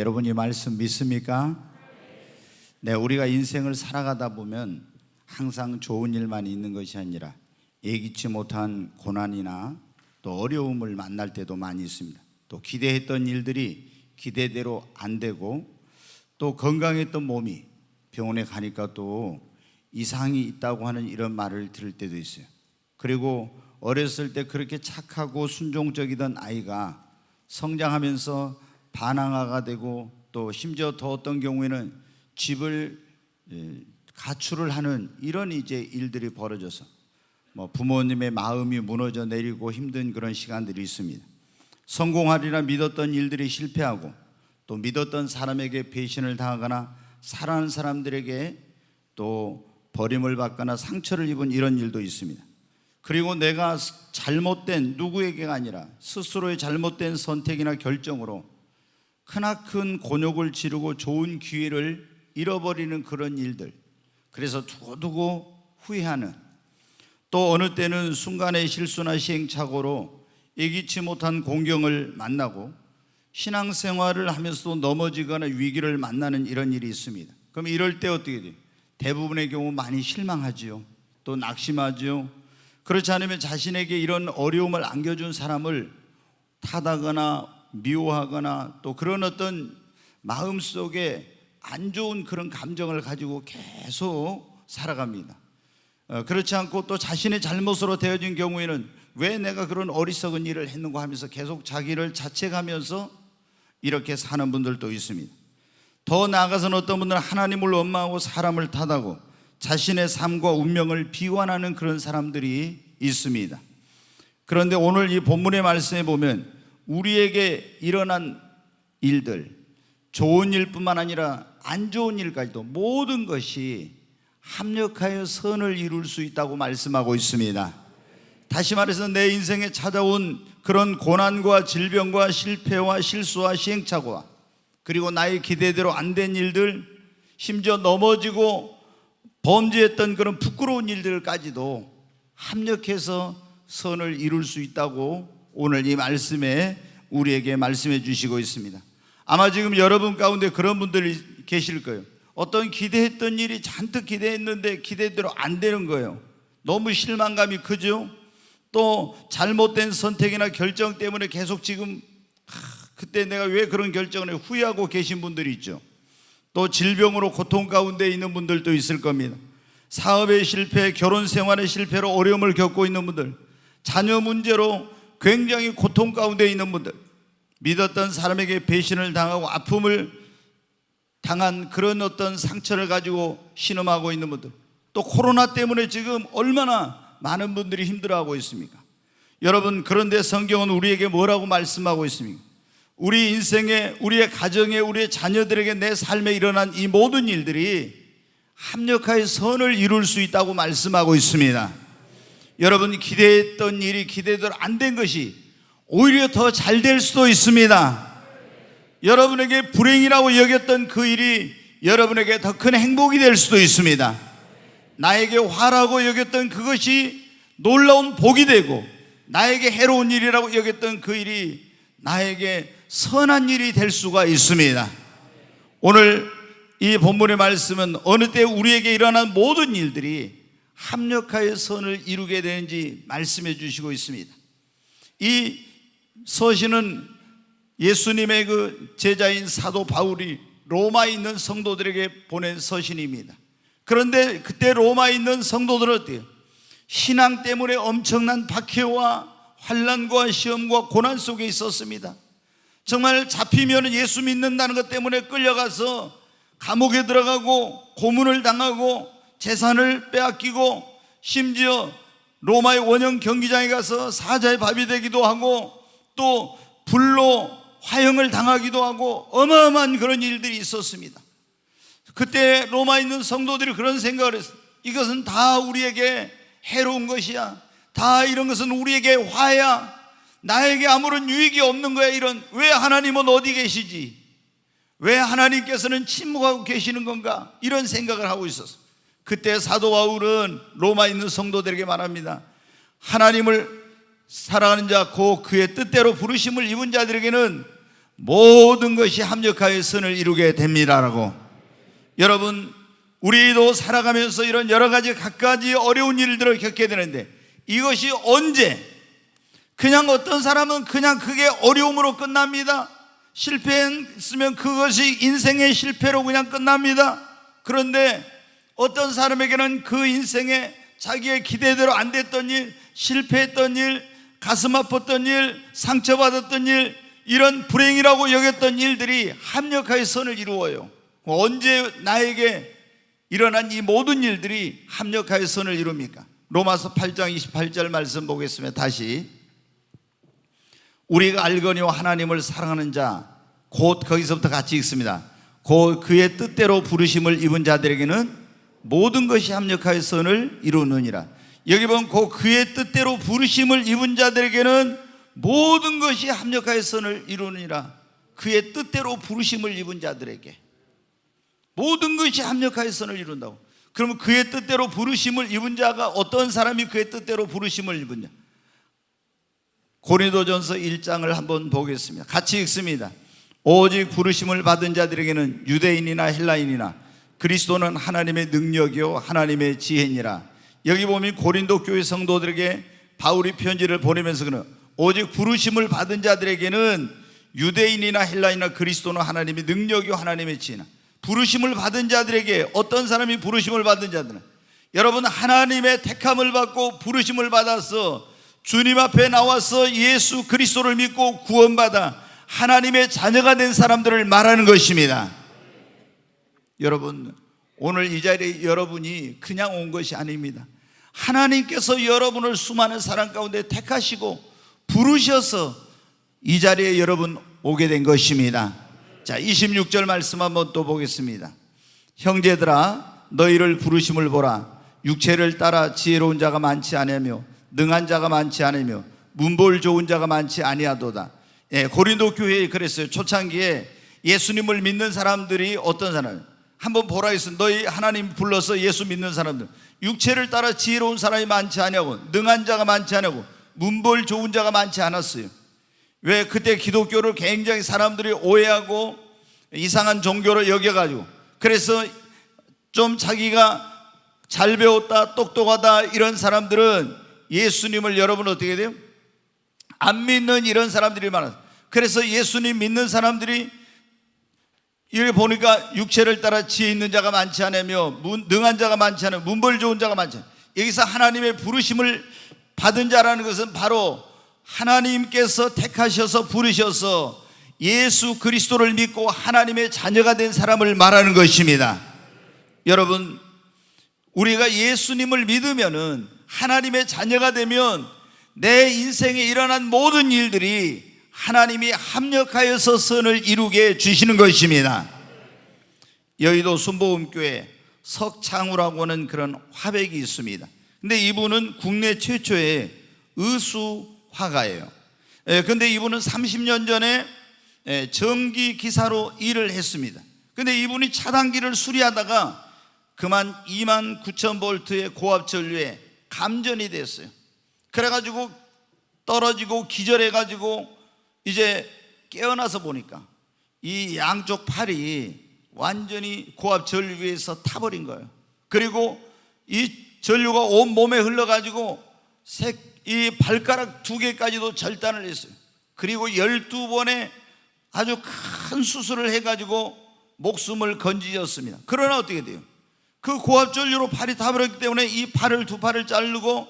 여러분 이 말씀 믿습니까? 네, 우리가 인생을 살아가다 보면 항상 좋은 일만 있는 것이 아니라 예기치 못한 고난이나 또 어려움을 만날 때도 많이 있습니다. 또 기대했던 일들이 기대대로 안 되고 또 건강했던 몸이 병원에 가니까 또 이상이 있다고 하는 이런 말을 들을 때도 있어요. 그리고 어렸을 때 그렇게 착하고 순종적이던 아이가 성장하면서 반항아가 되고 또 심지어 더 어떤 경우에는 집을 가출을 하는 이런 이제 일들이 벌어져서 부모님의 마음이 무너져 내리고 힘든 그런 시간들이 있습니다. 성공하리라 믿었던 일들이 실패하고 또 믿었던 사람에게 배신을 당하거나 사랑하는 사람들에게 또 버림을 받거나 상처를 입은 이런 일도 있습니다. 그리고 내가 잘못된 누구에게가 아니라 스스로의 잘못된 선택이나 결정으로 크나큰 곤욕을 치르고 좋은 기회를 잃어버리는 그런 일들, 그래서 두고두고 후회하는, 또 어느 때는 순간의 실수나 시행착오로 예기치 못한 공경을 만나고 신앙생활을 하면서도 넘어지거나 위기를 만나는 이런 일이 있습니다. 그럼 이럴 때 어떻게 돼요? 대부분의 경우 많이 실망하지요. 또 낙심하지요. 그렇지 않으면 자신에게 이런 어려움을 안겨준 사람을 탓하거나 미워하거나 또 그런 어떤 마음속에 안 좋은 그런 감정을 가지고 계속 살아갑니다. 그렇지 않고 또 자신의 잘못으로 되어진 경우에는 왜 내가 그런 어리석은 일을 했는가 하면서 계속 자기를 자책하면서 이렇게 사는 분들도 있습니다. 더 나아가서는 어떤 분들은 하나님을 원망하고 사람을 탓하고 자신의 삶과 운명을 비관하는 그런 사람들이 있습니다. 그런데 오늘 이 본문의 말씀에 보면 우리에게 일어난 일들, 좋은 일뿐만 아니라 안 좋은 일까지도 모든 것이 합력하여 선을 이룰 수 있다고 말씀하고 있습니다. 다시 말해서 내 인생에 찾아온 그런 고난과 질병과 실패와 실수와 시행착오와 그리고 나의 기대대로 안 된 일들, 심지어 넘어지고 범죄했던 그런 부끄러운 일들까지도 합력해서 선을 이룰 수 있다고 오늘 이 말씀에 우리에게 말씀해 주시고 있습니다. 아마 지금 여러분 가운데 그런 분들이 계실 거예요. 어떤 기대했던 일이 잔뜩 기대했는데 기대대로 안 되는 거예요. 너무 실망감이 크죠. 또 잘못된 선택이나 결정 때문에 계속 지금 그때 내가 왜 그런 결정을 해 후회하고 계신 분들이 있죠. 또 질병으로 고통 가운데 있는 분들도 있을 겁니다. 사업의 실패, 결혼 생활의 실패로 어려움을 겪고 있는 분들, 자녀 문제로 굉장히 고통 가운데 있는 분들, 믿었던 사람에게 배신을 당하고 아픔을 당한 그런 어떤 상처를 가지고 신음하고 있는 분들, 또 코로나 때문에 지금 얼마나 많은 분들이 힘들어하고 있습니까? 여러분, 그런데 성경은 우리에게 뭐라고 말씀하고 있습니까? 우리 인생에, 우리의 가정에, 우리의 자녀들에게, 내 삶에 일어난 이 모든 일들이 합력하여 선을 이룰 수 있다고 말씀하고 있습니다. 여러분, 기대했던 일이 기대대로 안 된 것이 오히려 더 잘 될 수도 있습니다. 여러분에게 불행이라고 여겼던 그 일이 여러분에게 더 큰 행복이 될 수도 있습니다. 나에게 화라고 여겼던 그것이 놀라운 복이 되고, 나에게 해로운 일이라고 여겼던 그 일이 나에게 선한 일이 될 수가 있습니다. 오늘 이 본문의 말씀은 어느 때 우리에게 일어난 모든 일들이 합력하여 선을 이루게 되는지 말씀해 주시고 있습니다. 이 서신은 예수님의 그 제자인 사도 바울이 로마에 있는 성도들에게 보낸 서신입니다. 그런데 그때 로마에 있는 성도들은 어때요? 신앙 때문에 엄청난 박해와 환난과 시험과 고난 속에 있었습니다. 정말 잡히면 예수 믿는다는 것 때문에 끌려가서 감옥에 들어가고 고문을 당하고 재산을 빼앗기고 심지어 로마의 원형 경기장에 가서 사자의 밥이 되기도 하고 또 불로 화형을 당하기도 하고 어마어마한 그런 일들이 있었습니다. 그때 로마에 있는 성도들이 그런 생각을 했어요. 이것은 다 우리에게 해로운 것이야. 다 이런 것은 우리에게 화야. 나에게 아무런 유익이 없는 거야. 이런, 왜 하나님은 어디 계시지? 왜 하나님께서는 침묵하고 계시는 건가? 이런 생각을 하고 있었어요. 그때 사도 바울은 로마에 있는 성도들에게 말합니다. 하나님을 사랑하는 자, 곧 그의 뜻대로 부르심을 입은 자들에게는 모든 것이 합력하여 선을 이루게 됩니다라고. 여러분, 우리도 살아가면서 이런 여러 가지 갖가지 어려운 일들을 겪게 되는데, 이것이 언제, 그냥 어떤 사람은 그냥 그게 어려움으로 끝납니다. 실패했으면 그것이 인생의 실패로 그냥 끝납니다. 그런데 어떤 사람에게는 그 인생에 자기의 기대대로 안 됐던 일, 실패했던 일, 가슴 아팠던 일, 상처받았던 일, 이런 불행이라고 여겼던 일들이 합력하여 선을 이루어요. 언제 나에게 일어난 이 모든 일들이 합력하여 선을 이룹니까? 로마서 8장 28절 말씀 보겠습니다. 다시. 우리가 알거니와 하나님을 사랑하는 자, 곧, 거기서부터 같이 읽습니다. 곧 그의 뜻대로 부르심을 입은 자들에게는 모든 것이 합력하여 선을 이루느니라. 여기 보면 곧 그의 뜻대로 부르심을 입은 자들에게는 모든 것이 합력하여 선을 이루느니라. 그의 뜻대로 부르심을 입은 자들에게 모든 것이 합력하여 선을 이룬다고. 그러면 그의 뜻대로 부르심을 입은 자가 어떤 사람이 그의 뜻대로 부르심을 입은 자? 고린도전서 1장을 한번 보겠습니다. 같이 읽습니다. 오직 부르심을 받은 자들에게는 유대인이나 헬라인이나 그리스도는 하나님의 능력이요 하나님의 지혜니라. 여기 보면 고린도 교회 성도들에게 바울이 편지를 보내면서 그는 오직 부르심을 받은 자들에게는 유대인이나 헬라인이나 그리스도는 하나님의 능력이요 하나님의 지혜니라. 부르심을 받은 자들에게, 어떤 사람이 부르심을 받은 자들은, 여러분, 하나님의 택함을 받고 부르심을 받아서 주님 앞에 나와서 예수 그리스도를 믿고 구원받아 하나님의 자녀가 된 사람들을 말하는 것입니다. 여러분, 오늘 이 자리에 여러분이 그냥 온 것이 아닙니다. 하나님께서 여러분을 수많은 사람 가운데 택하시고 부르셔서 이 자리에 여러분 오게 된 것입니다. 자, 26절 말씀 한번 또 보겠습니다. 형제들아, 너희를 부르심을 보라. 육체를 따라 지혜로운 자가 많지 아니하며 능한 자가 많지 않으며 문볼 좋은 자가 많지 아니하도다. 고린도 교회에 그랬어요. 초창기에 예수님을 믿는 사람들이 어떤 사람, 한번 보라 했어요. 너희 하나님 불러서 예수 믿는 사람들, 육체를 따라 지혜로운 사람이 많지 아니하고 능한 자가 많지 아니하고 문볼 좋은 자가 많지 않았어요. 왜? 그때 기독교를 굉장히 사람들이 오해하고 이상한 종교로 여겨가지고, 그래서 좀 자기가 잘 배웠다, 똑똑하다 이런 사람들은 예수님을 여러분 어떻게 돼요? 안 믿는 이런 사람들이 많아요. 그래서 예수님 믿는 사람들이 이렇게 보니까 육체를 따라 지혜 있는 자가 많지 않으며 능한 자가 많지 않으며 문벌 좋은 자가 많지 않으며, 여기서 하나님의 부르심을 받은 자라는 것은 바로 하나님께서 택하셔서 부르셔서 예수 그리스도를 믿고 하나님의 자녀가 된 사람을 말하는 것입니다. 여러분, 우리가 예수님을 믿으면은, 하나님의 자녀가 되면 내 인생에 일어난 모든 일들이 하나님이 합력하여서 선을 이루게 주시는 것입니다. 여의도 순복음교회 석창우라고 하는 그런 화백이 있습니다. 근데 이분은 국내 최초의 의수 화가예요. 근데 이분은 30년 전에 전기 기사로 일을 했습니다. 근데 이분이 차단기를 수리하다가 그만 29,000볼트의 고압 전류에 감전이 됐어요. 그래가지고 떨어지고 기절해가지고 이제 깨어나서 보니까 이 양쪽 팔이 완전히 고압 전류에서 타버린 거예요. 그리고 이 전류가 온 몸에 흘러가지고 이 발가락 2개까지도 절단을 했어요. 그리고 12번의 아주 큰 수술을 해가지고 목숨을 건지셨습니다. 그러나 어떻게 돼요? 그 고압 전류로 팔이 타버렸기 때문에 이 두 팔을 자르고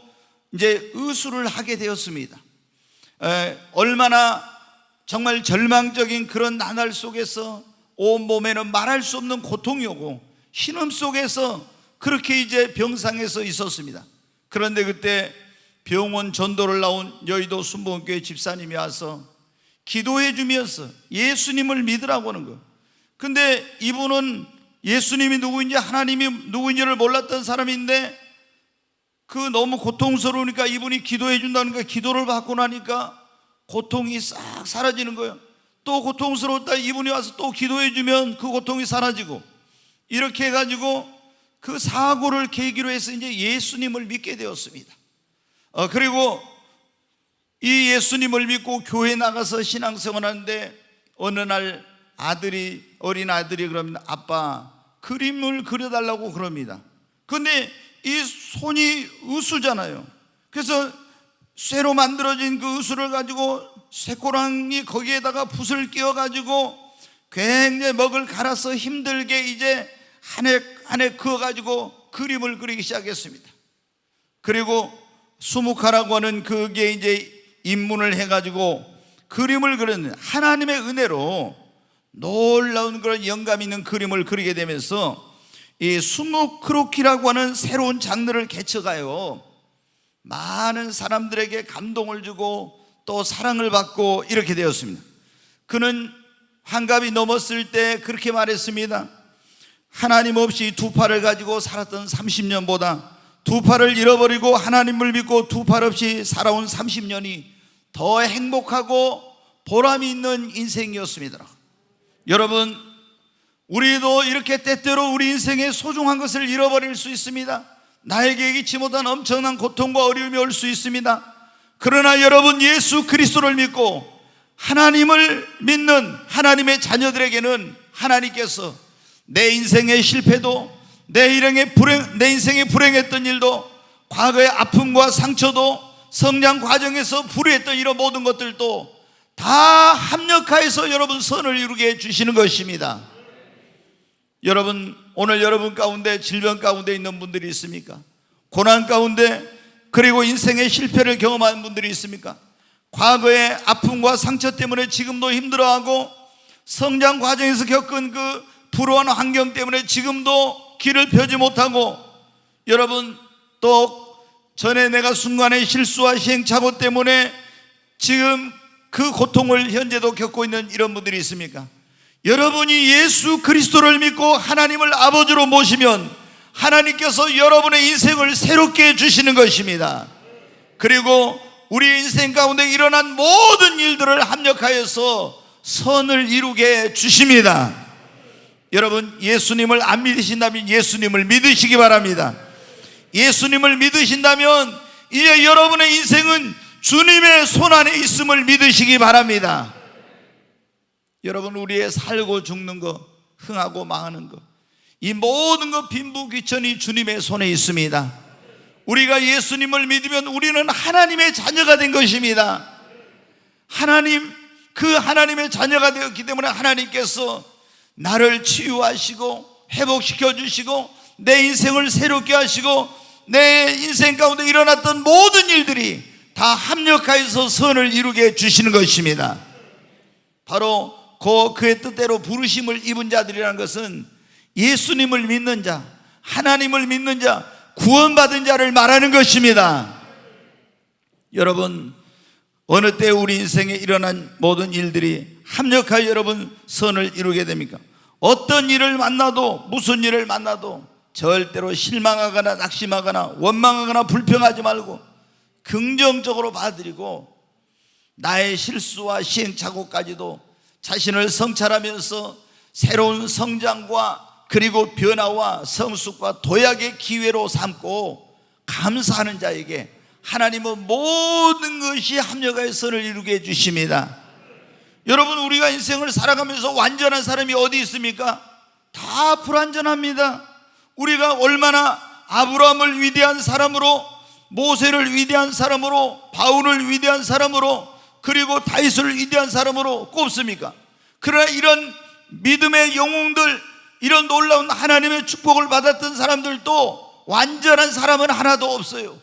이제 의수를 하게 되었습니다. 얼마나 정말 절망적인 그런 나날 속에서 온 몸에는 말할 수 없는 고통이 오고 신음 속에서 그렇게 이제 병상에서 있었습니다. 그런데 그때 병원 전도를 나온 여의도 순복음교회 집사님이 와서 기도해 주면서 예수님을 믿으라고 하는 거예요. 근데 이분은 예수님이 누구인지 하나님이 누구인지를 몰랐던 사람인데 그 너무 고통스러우니까 이분이 기도해 준다니까 기도를 받고 나니까 고통이 싹 사라지는 거예요. 또 고통스러웠다 이분이 와서 또 기도해 주면 그 고통이 사라지고, 이렇게 해가지고 그 사고를 계기로 해서 이제 예수님을 믿게 되었습니다. 그리고 이 예수님을 믿고 교회 나가서 신앙생활 하는데 어느 날 어린 아들이 그럽니다. 아빠, 그림을 그려달라고 그럽니다. 근데 이 손이 으수잖아요. 그래서 쇠로 만들어진 그 으수를 가지고 쇠고랑이 거기에다가 붓을 끼워가지고 굉장히 먹을 갈아서 힘들게 이제 한 해 그어가지고 그림을 그리기 시작했습니다. 그리고 수묵화라고 하는 그게 이제 입문을 해가지고 그림을 그리는, 하나님의 은혜로 놀라운 그런 영감 있는 그림을 그리게 되면서 이 수묵 크로키라고 하는 새로운 장르를 개척하여 많은 사람들에게 감동을 주고 또 사랑을 받고 이렇게 되었습니다. 그는 환갑이 넘었을 때 그렇게 말했습니다. 하나님 없이 두 팔을 가지고 살았던 30년보다 두 팔을 잃어버리고 하나님을 믿고 두 팔 없이 살아온 30년이 더 행복하고 보람이 있는 인생이었습니다. 여러분, 우리도 이렇게 때때로 우리 인생의 소중한 것을 잃어버릴 수 있습니다. 나에게 예기치 못한 엄청난 고통과 어려움이 올 수 있습니다. 그러나 여러분, 예수 그리스도를 믿고 하나님을 믿는 하나님의 자녀들에게는 하나님께서 내 인생의 실패도, 내 인생에 불행했던 일도, 과거의 아픔과 상처도, 성장 과정에서 불의했던 이런 모든 것들도 다 합력하여서 여러분 선을 이루게 해주시는 것입니다. 여러분, 오늘 여러분 가운데 질병 가운데 있는 분들이 있습니까? 고난 가운데, 그리고 인생의 실패를 경험한 분들이 있습니까? 과거의 아픔과 상처 때문에 지금도 힘들어하고 성장 과정에서 겪은 그 불우한 환경 때문에 지금도 길을 펴지 못하고, 여러분 또 전에 내가 순간의 실수와 시행착오 때문에 지금 그 고통을 현재도 겪고 있는 이런 분들이 있습니까? 여러분이 예수 그리스도를 믿고 하나님을 아버지로 모시면 하나님께서 여러분의 인생을 새롭게 해주시는 것입니다. 그리고 우리 인생 가운데 일어난 모든 일들을 합력하여서 선을 이루게 해주십니다. 여러분, 예수님을 안 믿으신다면 예수님을 믿으시기 바랍니다. 예수님을 믿으신다면 이제 여러분의 인생은 주님의 손 안에 있음을 믿으시기 바랍니다. 여러분, 우리의 살고 죽는 거, 흥하고 망하는 거, 이 모든 것 빈부귀천이 주님의 손에 있습니다. 우리가 예수님을 믿으면 우리는 하나님의 자녀가 된 것입니다. 하나님의 자녀가 되었기 때문에 하나님께서 나를 치유하시고 회복시켜 주시고 내 인생을 새롭게 하시고 내 인생 가운데 일어났던 모든 일들이 다 합력하여서 선을 이루게 해주시는 것입니다. 바로 그의 뜻대로 부르심을 입은 자들이라는 것은 예수님을 믿는 자, 하나님을 믿는 자, 구원받은 자를 말하는 것입니다. 여러분, 어느 때 우리 인생에 일어난 모든 일들이 합력하여 여러분 선을 이루게 됩니까? 어떤 일을 만나도, 무슨 일을 만나도 절대로 실망하거나 낙심하거나 원망하거나 불평하지 말고 긍정적으로 받아들이고 나의 실수와 시행착오까지도 자신을 성찰하면서 새로운 성장과 그리고 변화와 성숙과 도약의 기회로 삼고 감사하는 자에게 하나님은 모든 것이 합력하여 선을 이루게 해주십니다. 여러분, 우리가 인생을 살아가면서 완전한 사람이 어디 있습니까? 다 불완전합니다. 우리가 얼마나 아브라함을 위대한 사람으로, 모세를 위대한 사람으로, 바울을 위대한 사람으로, 그리고 다윗을 위대한 사람으로 꼽습니까? 그러나 이런 믿음의 영웅들, 이런 놀라운 하나님의 축복을 받았던 사람들도 완전한 사람은 하나도 없어요.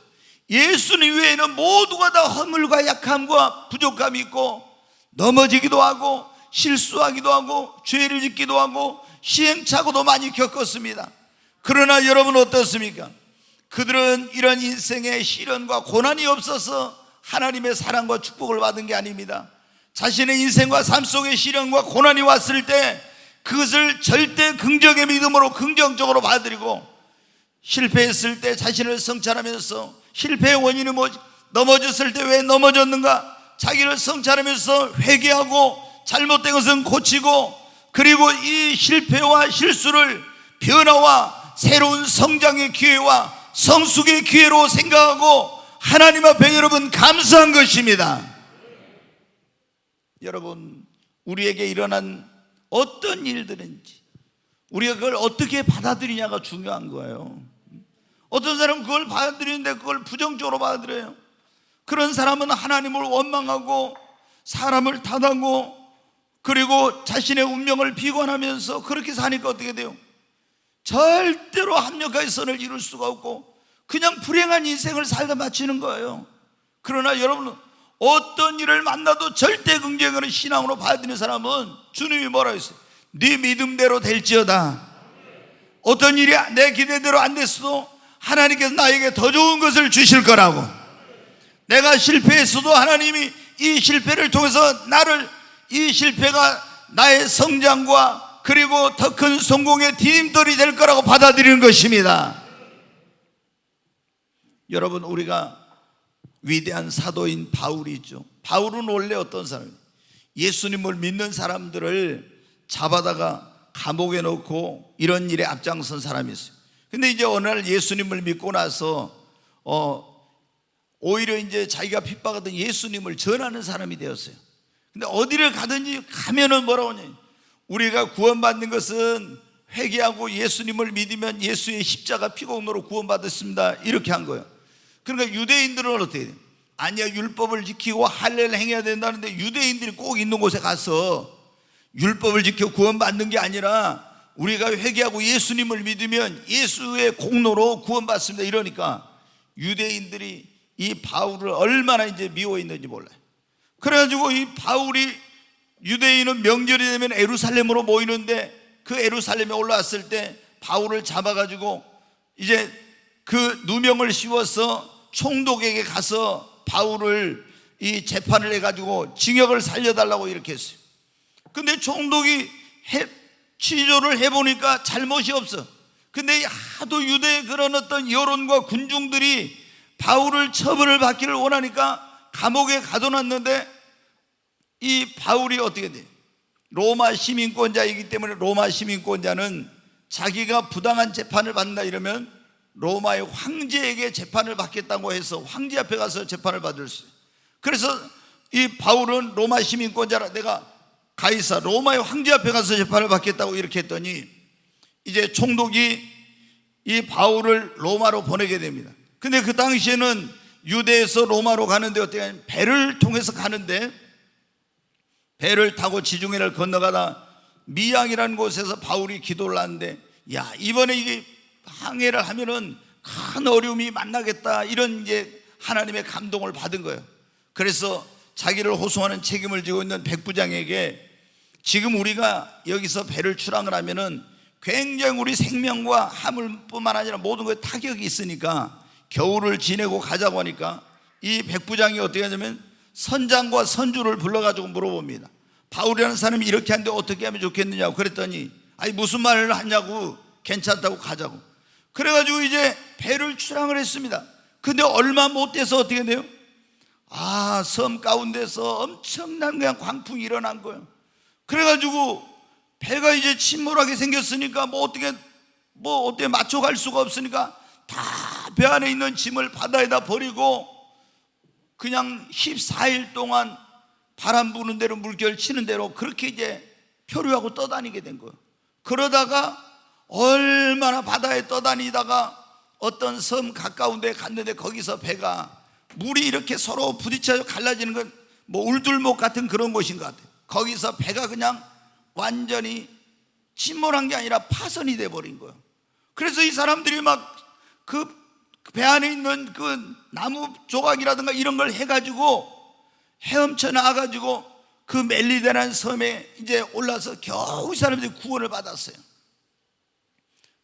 예수님 외에는 모두가 다 허물과 약함과 부족함이 있고 넘어지기도 하고 실수하기도 하고 죄를 짓기도 하고 시행착오도 많이 겪었습니다. 그러나 여러분 어떻습니까? 그들은 이런 인생의 시련과 고난이 없어서 하나님의 사랑과 축복을 받은 게 아닙니다. 자신의 인생과 삶 속에 시련과 고난이 왔을 때 그것을 절대 긍정의 믿음으로 긍정적으로 받아들이고, 실패했을 때 자신을 성찰하면서 실패의 원인이 뭐지? 넘어졌을 때 왜 넘어졌는가? 자기를 성찰하면서 회개하고 잘못된 것은 고치고, 그리고 이 실패와 실수를 변화와 새로운 성장의 기회와 성숙의 기회로 생각하고 하나님 앞에 여러분 감사한 것입니다. 여러분, 우리에게 일어난 어떤 일들인지 우리가 그걸 어떻게 받아들이냐가 중요한 거예요. 어떤 사람은 그걸 받아들이는데 그걸 부정적으로 받아들여요. 그런 사람은 하나님을 원망하고 사람을 탓하고 그리고 자신의 운명을 비관하면서 그렇게 사니까 어떻게 돼요? 절대로 합력하게 선을 이룰 수가 없고 그냥 불행한 인생을 살다 마치는 거예요. 그러나 여러분, 어떤 일을 만나도 절대 긍정적인 신앙으로 받아들이는 사람은 주님이 뭐라 했어요? 네 믿음대로 될지어다. 어떤 일이 내 기대대로 안 됐어도 하나님께서 나에게 더 좋은 것을 주실 거라고. 내가 실패했어도 하나님이 이 실패를 통해서 이 실패가 나의 성장과 그리고 더 큰 성공의 디딤돌이 될 거라고 받아들이는 것입니다. 여러분, 우리가 위대한 사도인 바울이 있죠. 바울은 원래 어떤 사람이에요? 예수님을 믿는 사람들을 잡아다가 감옥에 넣고 이런 일에 앞장선 사람이 있어요. 근데 이제 어느 날 예수님을 믿고 나서 오히려 이제 자기가 핍박하던 예수님을 전하는 사람이 되었어요. 근데 어디를 가든지 가면은 뭐라고 하냐, 우리가 구원받는 것은 회개하고 예수님을 믿으면 예수의 십자가 피공로로 구원받았습니다, 이렇게 한 거예요. 그러니까 유대인들은 어떻게 돼요? 아니야, 율법을 지키고 할례를 행해야 된다는데 유대인들이 꼭 있는 곳에 가서 율법을 지켜 구원받는 게 아니라 우리가 회개하고 예수님을 믿으면 예수의 공로로 구원받습니다, 이러니까 유대인들이 이 바울을 얼마나 이제 미워했는지 몰라요. 그래가지고 이 바울이, 유대인은 명절이 되면 예루살렘으로 모이는데 그 예루살렘에 올라왔을 때 바울을 잡아가지고 이제 그 누명을 씌워서 총독에게 가서 바울을 이 재판을 해가지고 징역을 살려달라고 이렇게 했어요. 근데 총독이 취조를 해보니까 잘못이 없어. 근데 하도 유대의 그런 어떤 여론과 군중들이 바울을 처벌을 받기를 원하니까 감옥에 가둬놨는데 이 바울이 어떻게 돼? 로마 시민권자이기 때문에 로마 시민권자는 자기가 부당한 재판을 받는다 이러면 로마의 황제에게 재판을 받겠다고 해서 황제 앞에 가서 재판을 받을 수 있어요. 그래서 이 바울은 로마 시민권자라, 내가 가이사 로마의 황제 앞에 가서 재판을 받겠다고 이렇게 했더니 이제 총독이 이 바울을 로마로 보내게 됩니다. 근데 그 당시에는 유대에서 로마로 가는데 어떻게 하냐면 배를 통해서 가는데, 배를 타고 지중해를 건너가다 미양이라는 곳에서 바울이 기도를 하는데, 야, 이번에 이게 항해를 하면은 큰 어려움이 만나겠다, 이런 이제 하나님의 감동을 받은 거예요. 그래서 자기를 호송하는 책임을 지고 있는 백부장에게, 지금 우리가 여기서 배를 출항을 하면은 굉장히 우리 생명과 화물뿐만 아니라 모든 것에 타격이 있으니까 겨울을 지내고 가자고 하니까 이 백부장이 어떻게 하냐면 선장과 선주를 불러가지고 물어봅니다. 바울이라는 사람이 이렇게 하는데 어떻게 하면 좋겠느냐고 그랬더니, 아니 무슨 말을 하냐고, 괜찮다고 가자고. 그래가지고 이제 배를 출항을 했습니다. 근데 얼마 못 돼서 어떻게 돼요? 섬 가운데서 엄청난 그냥 광풍이 일어난 거예요. 그래가지고 배가 이제 침몰하게 생겼으니까 어떻게 맞춰갈 수가 없으니까 다 배 안에 있는 짐을 바다에다 버리고 그냥 14일 동안 바람 부는 대로 물결 치는 대로 그렇게 이제 표류하고 떠다니게 된 거예요. 그러다가 얼마나 바다에 떠다니다가 어떤 섬 가까운 데 갔는데 거기서 배가, 물이 이렇게 서로 부딪혀서 갈라지는 건 울들목 같은 그런 곳인 것 같아요. 거기서 배가 그냥 완전히 침몰한 게 아니라 파손이 돼버린 거예요. 그래서 이 사람들이 막 그 배 안에 있는 그 나무 조각이라든가 이런 걸 해가지고 헤엄쳐 나와가지고 그 멜리데라는 섬에 이제 올라서 겨우 이 사람들이 구원을 받았어요.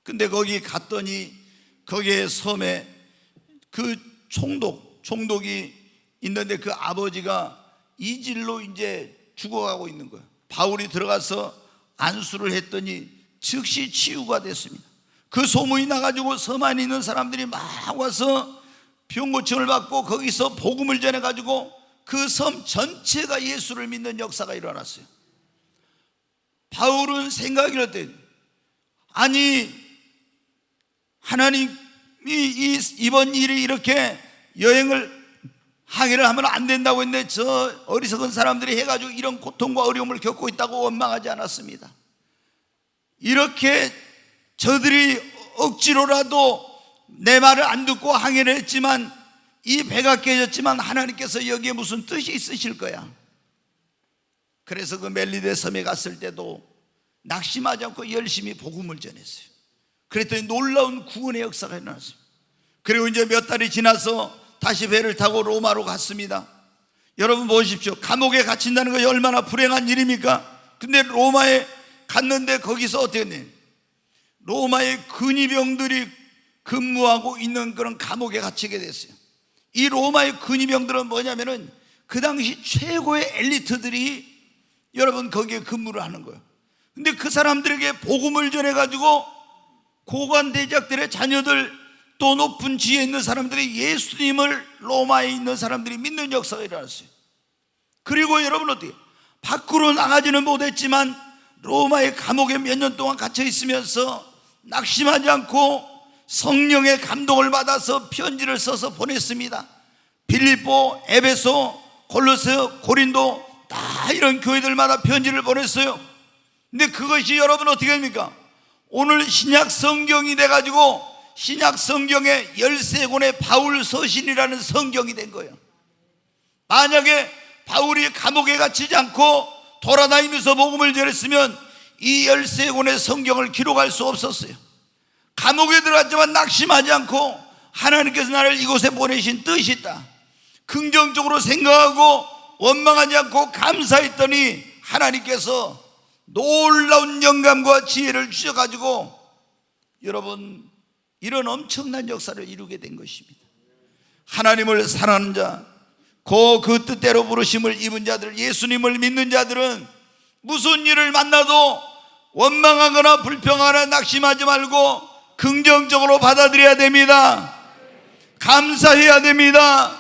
근데 거기 갔더니 거기에 섬에 그 총독이 있는데 그 아버지가 이질로 이제 죽어가고 있는 거예요. 바울이 들어가서 안수를 했더니 즉시 치유가 됐습니다. 그 소문이 나가지고 섬 안에 있는 사람들이 막 와서 병고침을 받고 거기서 복음을 전해가지고 그 섬 전체가 예수를 믿는 역사가 일어났어요. 바울은 생각이 어때요? 아니, 하나님이 이번 일이 이렇게 여행을 항해를 하면 안 된다고 했는데 저 어리석은 사람들이 해가지고 이런 고통과 어려움을 겪고 있다고 원망하지 않았습니다. 이렇게 저들이 억지로라도 내 말을 안 듣고 항해를 했지만 이 배가 깨졌지만 하나님께서 여기에 무슨 뜻이 있으실 거야. 그래서 그 멜리데 섬에 갔을 때도 낙심하지 않고 열심히 복음을 전했어요. 그랬더니 놀라운 구원의 역사가 일어났어요. 그리고 이제 몇 달이 지나서 다시 배를 타고 로마로 갔습니다. 여러분 보십시오. 감옥에 갇힌다는 것이 얼마나 불행한 일입니까? 근데 로마에 갔는데 거기서 어떻게 했냐? 로마의 근위병들이 근무하고 있는 그런 감옥에 갇히게 됐어요. 이 로마의 근위병들은 뭐냐면은 그 당시 최고의 엘리트들이 여러분 거기에 근무를 하는 거예요. 근데 그 사람들에게 복음을 전해가지고 고관 대작들의 자녀들 또 높은 지위에 있는 사람들이 예수님을 로마에 있는 사람들이 믿는 역사가 일어났어요. 그리고 여러분 어떻게 밖으로 나가지는 못했지만 로마의 감옥에 몇 년 동안 갇혀 있으면서 낙심하지 않고 성령의 감동을 받아서 편지를 써서 보냈습니다. 빌립보, 에베소, 골로새, 고린도 다 이런 교회들마다 편지를 보냈어요. 근데 그것이 여러분 어떻게 됩니까? 오늘 신약 성경이 돼가지고 신약 성경의 13권의 바울 서신이라는 성경이 된 거예요. 만약에 바울이 감옥에 갇히지 않고 돌아다니면서 복음을 전했으면 이 13권의 성경을 기록할 수 없었어요. 감옥에 들어갔지만 낙심하지 않고 하나님께서 나를 이곳에 보내신 뜻이 있다, 긍정적으로 생각하고 원망하지 않고 감사했더니 하나님께서 놀라운 영감과 지혜를 주셔가지고 여러분 이런 엄청난 역사를 이루게 된 것입니다. 하나님을 사랑하는 자, 그 뜻대로 부르심을 입은 자들, 예수님을 믿는 자들은 무슨 일을 만나도 원망하거나 불평하거나 낙심하지 말고 긍정적으로 받아들여야 됩니다. 감사해야 됩니다.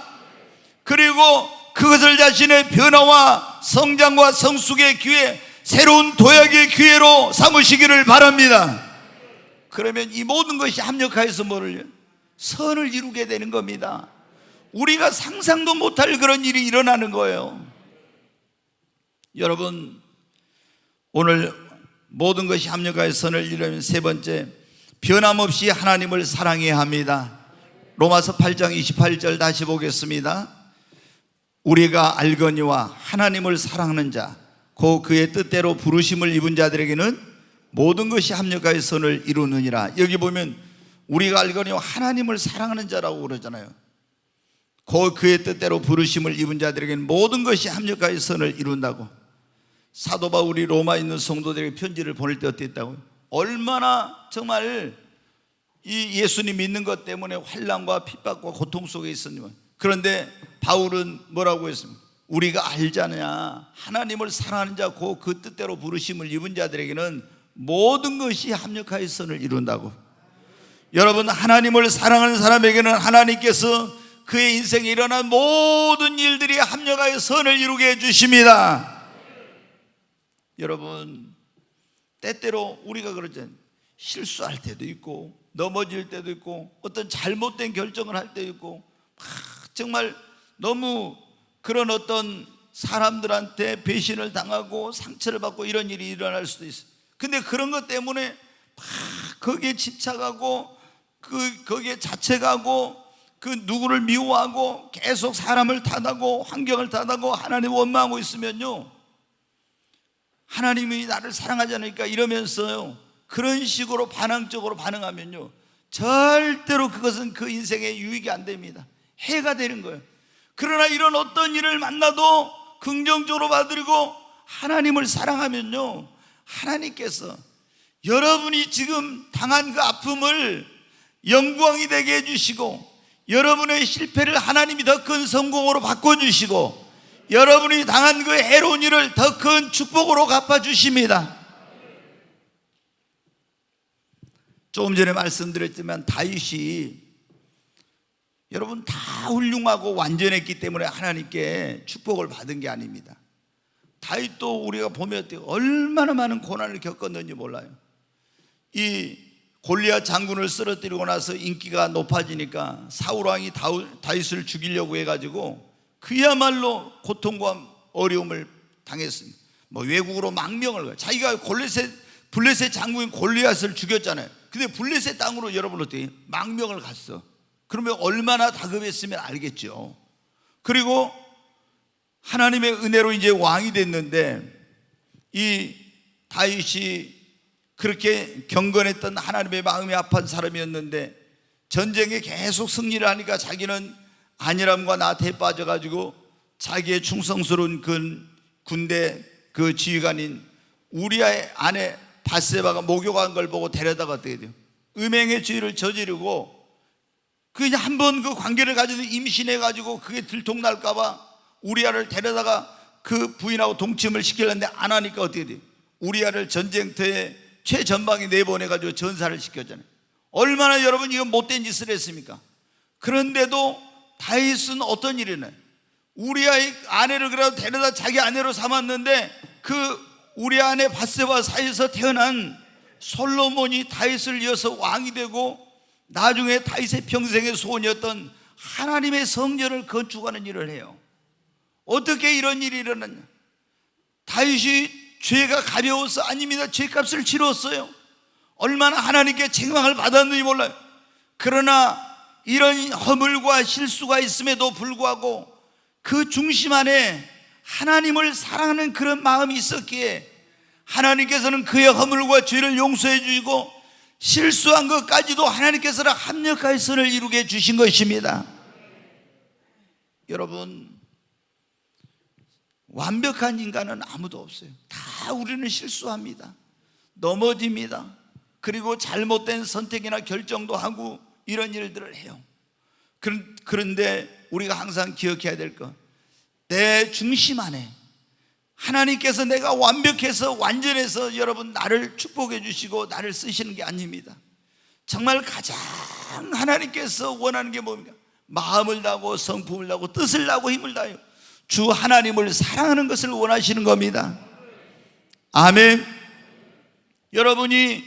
그리고 그것을 자신의 변화와 성장과 성숙의 기회, 새로운 도약의 기회로 삼으시기를 바랍니다. 그러면 이 모든 것이 합력하여서 뭐를? 선을 이루게 되는 겁니다. 우리가 상상도 못할 그런 일이 일어나는 거예요. 여러분, 오늘 모든 것이 합력하여 선을 이루려면 세 번째, 변함없이 하나님을 사랑해야 합니다. 로마서 8장 28절 다시 보겠습니다. 우리가 알거니와 하나님을 사랑하는 자, 그의 뜻대로 부르심을 입은 자들에게는 모든 것이 합력하여 선을 이루느니라. 여기 보면 우리가 알거니와 하나님을 사랑하는 자라고 그러잖아요. 그의 뜻대로 부르심을 입은 자들에게는 모든 것이 합력하여 선을 이룬다고. 사도 바울이 로마에 있는 성도들에게 편지를 보낼 때 어땠다고요? 얼마나 정말 이 예수님 믿는 것 때문에 환난과 핍박과 고통 속에 있었지만, 그런데 바울은 뭐라고 했습니까? 우리가 알잖냐, 하나님을 사랑하는 자, 그 뜻대로 부르심을 입은 자들에게는 모든 것이 합력하여 선을 이룬다고. 여러분, 하나님을 사랑하는 사람에게는 하나님께서 그의 인생에 일어난 모든 일들이 합력하여 선을 이루게 해주십니다. 여러분, 때때로 우리가 그러잖아요. 실수할 때도 있고 넘어질 때도 있고 어떤 잘못된 결정을 할 때도 있고 정말 너무 그런 어떤 사람들한테 배신을 당하고 상처를 받고 이런 일이 일어날 수도 있어요. 근데 그런 것 때문에 막 거기에 집착하고 거기에 자책하고 그 누구를 미워하고 계속 사람을 탓하고 환경을 탓하고 하나님을 원망하고 있으면요, 하나님이 나를 사랑하지 않으니까 이러면서요 그런 식으로 반항적으로 반응하면요 절대로 그것은 그 인생에 유익이 안 됩니다. 해가 되는 거예요. 그러나 이런 어떤 일을 만나도 긍정적으로 받아들이고 하나님을 사랑하면요, 하나님께서 여러분이 지금 당한 그 아픔을 영광이 되게 해주시고, 여러분의 실패를 하나님이 더 큰 성공으로 바꿔주시고, 여러분이 당한 그 해로운 일을 더 큰 축복으로 갚아주십니다. 조금 전에 말씀드렸지만 다윗이 여러분 다 훌륭하고 완전했기 때문에 하나님께 축복을 받은 게 아닙니다. 다윗도 우리가 보면 얼마나 많은 고난을 겪었는지 몰라요. 이 골리앗 장군을 쓰러뜨리고 나서 인기가 높아지니까 사울 왕이 다윗을 죽이려고 해가지고 그야말로 고통과 어려움을 당했습니다. 뭐 외국으로 망명을 가요. 자기가 블레셋 장군인 골리앗을 죽였잖아요. 근데 블레셋 땅으로 여러분 어떻게 망명을 갔어. 그러면 얼마나 다급했으면 알겠죠. 그리고 하나님의 은혜로 이제 왕이 됐는데, 이 다윗이 그렇게 경건했던, 하나님의 마음이 아픈 사람이었는데 전쟁에 계속 승리를 하니까 자기는 안일함과 나태에 빠져가지고 자기의 충성스러운 그 군대 그 지휘관인 우리아의 아내 밧세바가 목욕한 걸 보고 데려다가 어떻게 돼요? 음행의 죄를 저지르고, 그냥 한번 그 관계를 가지고 임신해가지고 그게 들통날까봐 우리아를 데려다가 그 부인하고 동침을 시키려는데 안 하니까 어떻게 돼요? 우리아를 전쟁터에 최전방에 내보내가지고 전사를 시켰잖아요. 얼마나 여러분 이거 못된 짓을 했습니까? 그런데도 다윗은 어떤 일이냐, 우리아의 아내를 그래도 데려다 자기 아내로 삼았는데 그 우리 아내 밧세바 사이에서 태어난 솔로몬이 다윗을 이어서 왕이 되고 나중에 다윗의 평생의 소원이었던 하나님의 성전을 건축하는 일을 해요. 어떻게 이런 일이 일어났냐? 다윗이 죄가 가벼워서 아닙니다. 죄값을 치렀어요. 얼마나 하나님께 책망을 받았는지 몰라요. 그러나 이런 허물과 실수가 있음에도 불구하고 그 중심 안에 하나님을 사랑하는 그런 마음이 있었기에 하나님께서는 그의 허물과 죄를 용서해 주시고 실수한 것까지도 하나님께서는 합력하여 선을 이루게 주신 것입니다. 여러분, 완벽한 인간은 아무도 없어요. 다 우리는 실수합니다. 넘어집니다. 그리고 잘못된 선택이나 결정도 하고 이런 일들을 해요. 그런데 우리가 항상 기억해야 될 것, 내 중심 안에 하나님께서 내가 완벽해서 완전해서 여러분 나를 축복해 주시고 나를 쓰시는 게 아닙니다. 정말 가장 하나님께서 원하는 게 뭡니까? 마음을 다하고 성품을 다하고 뜻을 다하고 힘을 다하여 주 하나님을 사랑하는 것을 원하시는 겁니다. 아멘. 여러분이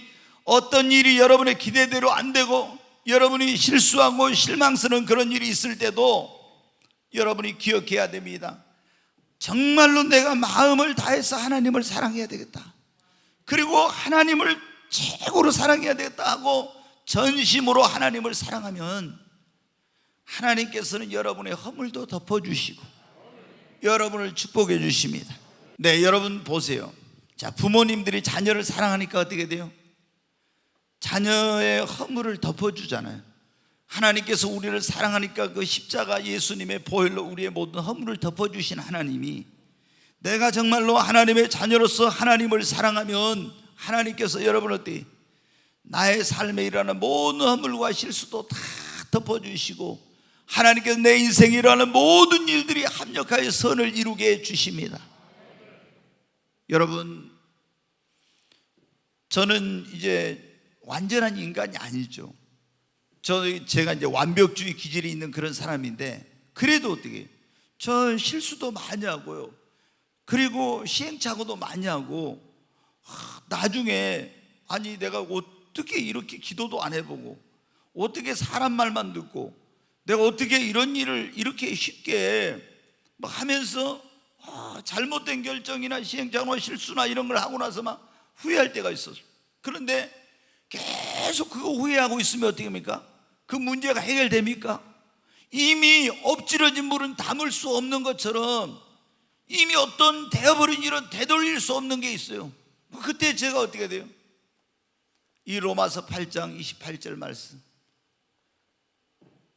어떤 일이 여러분의 기대대로 안 되고 여러분이 실수하고 실망스러운 그런 일이 있을 때도 여러분이 기억해야 됩니다. 정말로 내가 마음을 다해서 하나님을 사랑해야 되겠다, 그리고 하나님을 최고로 사랑해야 되겠다 하고 전심으로 하나님을 사랑하면 하나님께서는 여러분의 허물도 덮어주시고 여러분을 축복해 주십니다. 네, 여러분 보세요. 자, 부모님들이 자녀를 사랑하니까 어떻게 돼요? 자녀의 허물을 덮어주잖아요. 하나님께서 우리를 사랑하니까 그 십자가 예수님의 보혈로 우리의 모든 허물을 덮어주신 하나님이, 내가 정말로 하나님의 자녀로서 하나님을 사랑하면 하나님께서 여러분 어때요? 나의 삶에 일어나는 모든 허물과 실수도 다 덮어주시고 하나님께서 내 인생에 일어나는 모든 일들이 합력하여 선을 이루게 해주십니다. 여러분, 저는 이제 완전한 인간이 아니죠. 제가 이제 완벽주의 기질이 있는 그런 사람인데, 그래도 어떻게 저 실수도 많이 하고요, 그리고 시행착오도 많이 하고, 나중에 아니 내가 어떻게 이렇게 기도도 안 해보고 어떻게 사람 말만 듣고 내가 어떻게 이런 일을 이렇게 쉽게 막 하면서 잘못된 결정이나 시행착오나 실수나 이런 걸 하고 나서 막 후회할 때가 있었어요. 그런데 계속 그거 후회하고 있으면 어떻게 합니까? 그 문제가 해결됩니까? 이미 엎질러진 물은 담을 수 없는 것처럼 이미 어떤 되어버린 일은 되돌릴 수 없는 게 있어요. 그때 제가 어떻게 돼요? 이 로마서 8장 28절 말씀,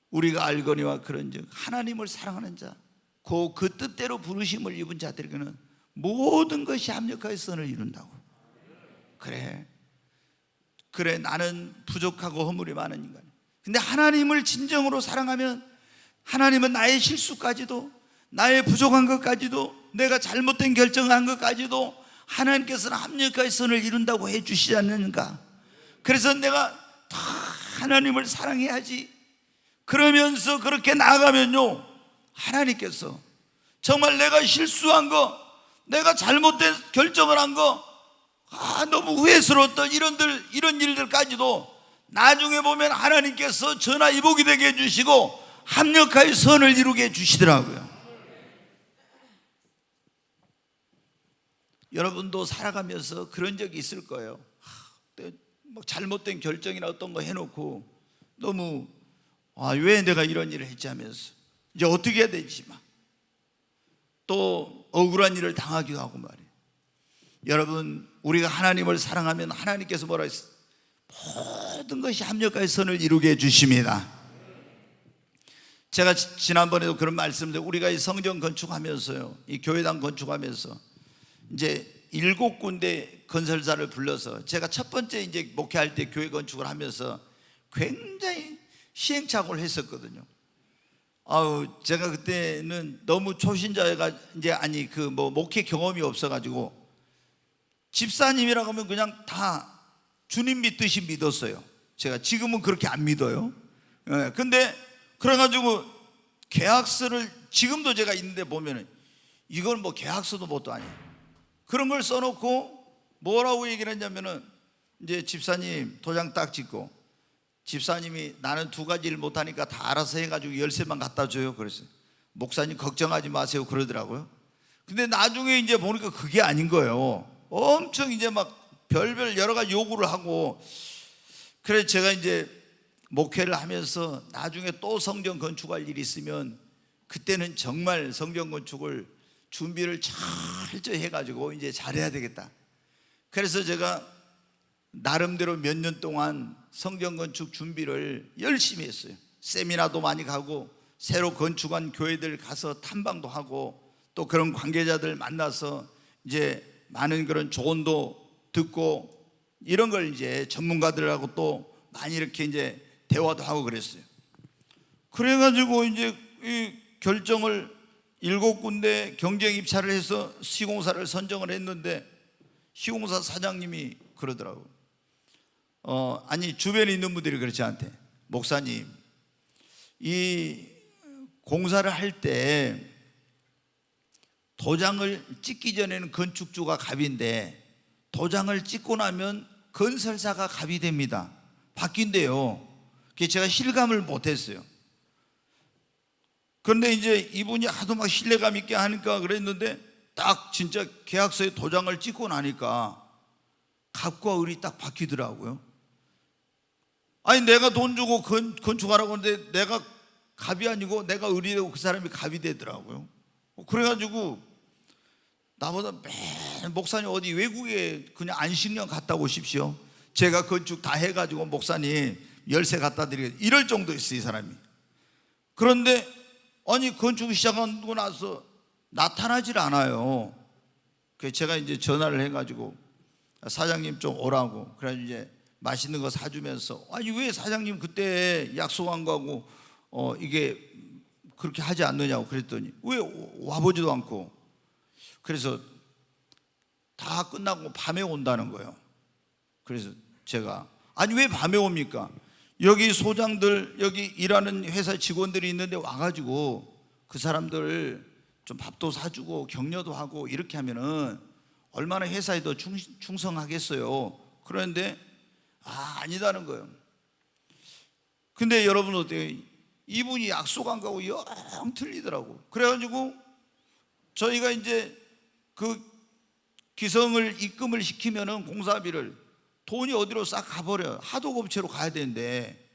우리가 알거니와 그런즉 하나님을 사랑하는 자 그 뜻대로 부르심을 입은 자들에게는 모든 것이 합력하여 선을 이룬다고. 그래 나는 부족하고 허물이 많은 인간이야. 근데 하나님을 진정으로 사랑하면 하나님은 나의 실수까지도, 나의 부족한 것까지도, 내가 잘못된 결정한 것까지도 하나님께서는 합력하여 선을 이룬다고 해주시지 않는가. 그래서 내가 다 하나님을 사랑해야지. 그러면서 그렇게 나아가면요, 하나님께서 정말 내가 실수한 거, 내가 잘못된 결정을 한 거, 너무 후회스러웠던 이런 일들까지도 나중에 보면 하나님께서 전화위복이 되게 해주시고 합력하여 선을 이루게 해주시더라고요. 여러분도 살아가면서 그런 적이 있을 거예요. 막 잘못된 결정이나 어떤 거 해놓고 너무 왜 내가 이런 일을 했지 하면서 이제 어떻게 해야 되지 막 또 억울한 일을 당하기도 하고 말이에요. 여러분, 우리가 하나님을 사랑하면 하나님께서 뭐라 했어요? 모든 것이 합력하여 선을 이루게 해주십니다. 제가 지난번에도 그런 말씀을, 우리가 이 성전 건축하면서요, 이 교회당 건축하면서 이제 7군데 건설사를 불러서 제가 첫 번째 이제 목회할 때 교회 건축을 하면서 굉장히 시행착오를 했었거든요. 제가 그때는 너무 초신자가 이제 목회 경험이 없어가지고 집사님이라고 하면 그냥 다 주님 믿듯이 믿었어요. 제가 지금은 그렇게 안 믿어요. 근데 그래가지고 계약서를 지금도 제가 있는데 보면은 이건 뭐 계약서도 뭣도 아니에요. 그런 걸 써놓고 뭐라고 얘기를 했냐면은 이제 집사님 도장 딱 찍고, 집사님이 나는 2가지 일 못하니까 다 알아서 해가지고 열쇠만 갖다 줘요. 그랬어요. 목사님 걱정하지 마세요 그러더라고요. 근데 나중에 이제 보니까 그게 아닌 거예요. 엄청 이제 막 별별 여러 가지 요구를 하고. 그래서 제가 이제 목회를 하면서 나중에 또 성전 건축할 일이 있으면 그때는 정말 성전 건축을 준비를 철저히 해가지고 이제 잘해야 되겠다. 그래서 제가 나름대로 몇 년 동안 성전 건축 준비를 열심히 했어요. 세미나도 많이 가고 새로 건축한 교회들 가서 탐방도 하고 또 그런 관계자들 만나서 이제 많은 그런 조언도 듣고 이런 걸 이제 전문가들하고 또 많이 이렇게 이제 대화도 하고 그랬어요. 그래가지고 이제 이 결정을 7군데 경쟁 입찰을 해서 시공사를 선정을 했는데 시공사 사장님이 그러더라고요. 아니 주변에 있는 분들이 그렇지 않대. 목사님, 이 공사를 할 때 도장을 찍기 전에는 건축주가 갑인데 도장을 찍고 나면 건설사가 갑이 됩니다. 바뀐대요. 그래서 제가 실감을 못했어요. 그런데 이제 이분이 하도 막 신뢰감 있게 하니까 그랬는데 딱 진짜 계약서에 도장을 찍고 나니까 갑과 을이 딱 바뀌더라고요. 아니 내가 돈 주고 건축하라고 하는데 내가 갑이 아니고 내가 을이 되고 그 사람이 갑이 되더라고요. 그래가지고 나보다 맨 목사님 어디 외국에 그냥 안식년 갔다 오십시오. 제가 건축 다 해가지고 목사님 열쇠 갖다 드리겠습니다. 이럴 정도였어요 이 사람이. 그런데 아니 건축 시작하고 나서 나타나질 않아요. 그래서 제가 이제 전화를 해가지고 사장님 좀 오라고. 그래서 이제 맛있는 거 사주면서 아니 왜 사장님 그때 약속한 거하고 이게 그렇게 하지 않느냐고 그랬더니 왜 와보지도 않고. 그래서 다 끝나고 밤에 온다는 거예요. 그래서 제가 아니 왜 밤에 옵니까? 여기 소장들 여기 일하는 회사 직원들이 있는데 와가지고 그 사람들 좀 밥도 사주고 격려도 하고 이렇게 하면은 얼마나 회사에 더 충성하겠어요. 그런데 아니다는 거예요. 근데 여러분 어때요? 이분이 약속한 거하고 영 틀리더라고. 그래가지고 저희가 이제 그 기성을 입금을 시키면은 공사비를 돈이 어디로 싹 가버려요. 하도급체로 가야 되는데,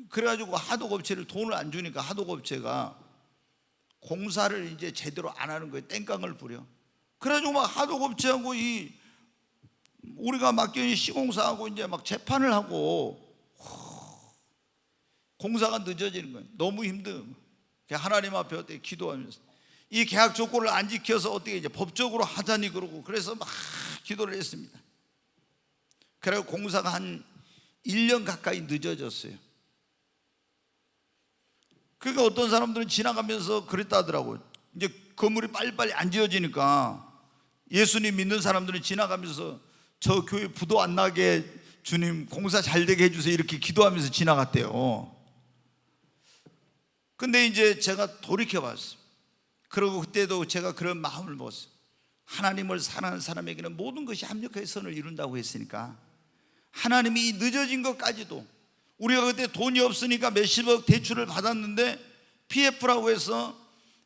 그래가지고 하도급체를 돈을 안 주니까 하도급체가 공사를 이제 제대로 안 하는 거예요. 땡깡을 부려. 그래가지고 막 하도급체하고 우리가 맡겨진 시공사하고 이제 막 재판을 하고 공사가 늦어지는 거예요. 너무 힘들어요. 하나님 앞에 어떻게 기도하면서 이 계약 조건을 안 지켜서 어떻게 이제 법적으로 하자니 그러고 그래서 막 기도를 했습니다. 그래서 공사가 한 1년 가까이 늦어졌어요. 그러니까 어떤 사람들은 지나가면서 그랬다 하더라고요. 이제 건물이 빨리빨리 안 지어지니까 예수님 믿는 사람들은 지나가면서 저 교회 부도 안 나게 주님 공사 잘 되게 해주세요 이렇게 기도하면서 지나갔대요. 근데 이제 제가 돌이켜봤어요. 그리고 그때도 제가 그런 마음을 먹었어요. 하나님을 사랑하는 사람에게는 모든 것이 합력하여 선을 이룬다고 했으니까 하나님이 이 늦어진 것까지도 우리가 그때 돈이 없으니까 몇십억 대출을 받았는데 PF라고 해서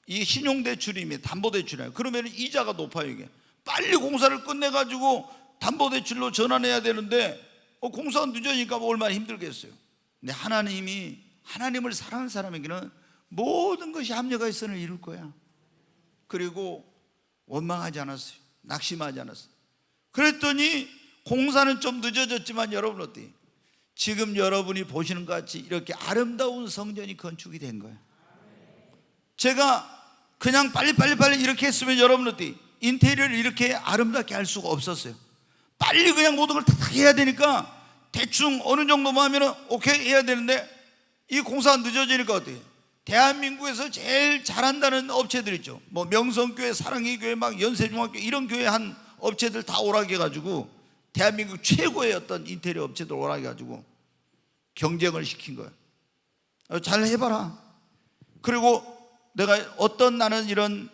이 신용대출입니다. 담보대출이에요. 그러면 이자가 높아요. 이게 빨리 공사를 끝내가지고 담보대출로 전환해야 되는데 공사가 늦어지니까 얼마나 힘들겠어요. 근데 하나님을 사랑하는 사람에게는 모든 것이 합력하여 선을 이룰 거야. 그리고 원망하지 않았어요. 낙심하지 않았어요. 그랬더니 공사는 좀 늦어졌지만 여러분 어때요? 지금 여러분이 보시는 것 같이 이렇게 아름다운 성전이 건축이 된 거예요. 제가 그냥 빨리 이렇게 했으면 여러분 어때요? 인테리어를 이렇게 아름답게 할 수가 없었어요. 빨리 그냥 모든 걸 다 해야 되니까 대충 어느 정도만 하면 오케이 해야 되는데 이 공사가 늦어지니까 어때요? 대한민국에서 제일 잘한다는 업체들 있죠. 뭐 명성교회, 사랑의 교회, 막 연세중학교 이런 교회 한 업체들 다 오라게 해가지고 대한민국 최고의 어떤 인테리어 업체들 오라게 해가지고 경쟁을 시킨 거예요. 잘 해봐라. 그리고 내가 나는 이런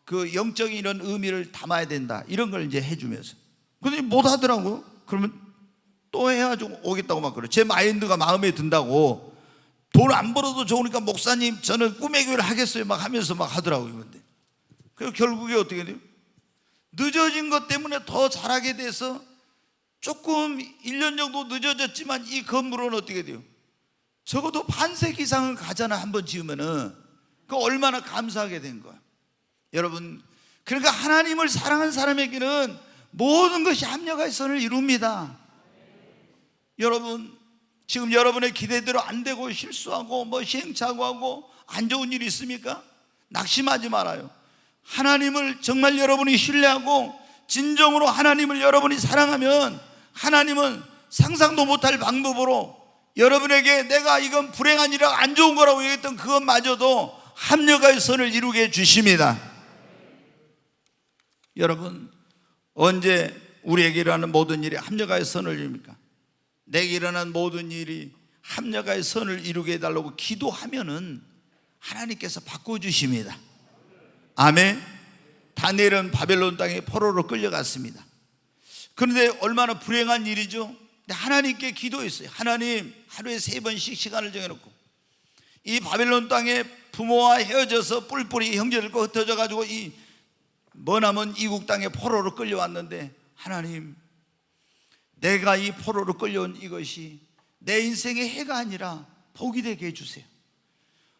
그 영적인 이런 의미를 담아야 된다 이런 걸 이제 해주면서 근데 못 하더라고. 그러면 또 해가지고 오겠다고 막 그래. 제 마인드가 마음에 든다고. 돈 안 벌어도 좋으니까 목사님 저는 꿈의 교회를 하겠어요 막 하면서 막 하더라고요. 근데 그리고 결국에 어떻게 돼요? 늦어진 것 때문에 더 잘하게 돼서 조금 1년 정도 늦어졌지만 이 건물은 어떻게 돼요? 적어도 반세기 이상은 가잖아. 한번 지으면은 그 얼마나 감사하게 된 거야. 여러분, 그러니까 하나님을 사랑하는 사람에게는 모든 것이 합력하여 선을 이룹니다. 여러분, 지금 여러분의 기대대로 안 되고 실수하고 뭐 시행착오하고 안 좋은 일이 있습니까? 낙심하지 말아요. 하나님을 정말 여러분이 신뢰하고 진정으로 하나님을 여러분이 사랑하면 하나님은 상상도 못할 방법으로 여러분에게 내가 이건 불행한 일이라 안 좋은 거라고 얘기했던 그것마저도 합력하여 선을 이루게 해주십니다. 여러분, 언제 우리에게 일어나는 모든 일이 합력하여 선을 이룹니까? 내게 일어난 모든 일이 합력하여 선을 이루게 해달라고 기도하면은 하나님께서 바꿔주십니다. 아멘. 다니엘은 바벨론 땅에 포로로 끌려갔습니다. 그런데 얼마나 불행한 일이죠. 근데 하나님께 기도했어요. 하나님, 하루에 3번씩 시간을 정해놓고 이 바벨론 땅에 부모와 헤어져서 뿔뿔이 형제들과 흩어져 가지고 이 머나먼 이국 땅에 포로로 끌려왔는데 하나님, 내가 이 포로로 끌려온 이것이 내 인생의 해가 아니라 복이 되게 해주세요.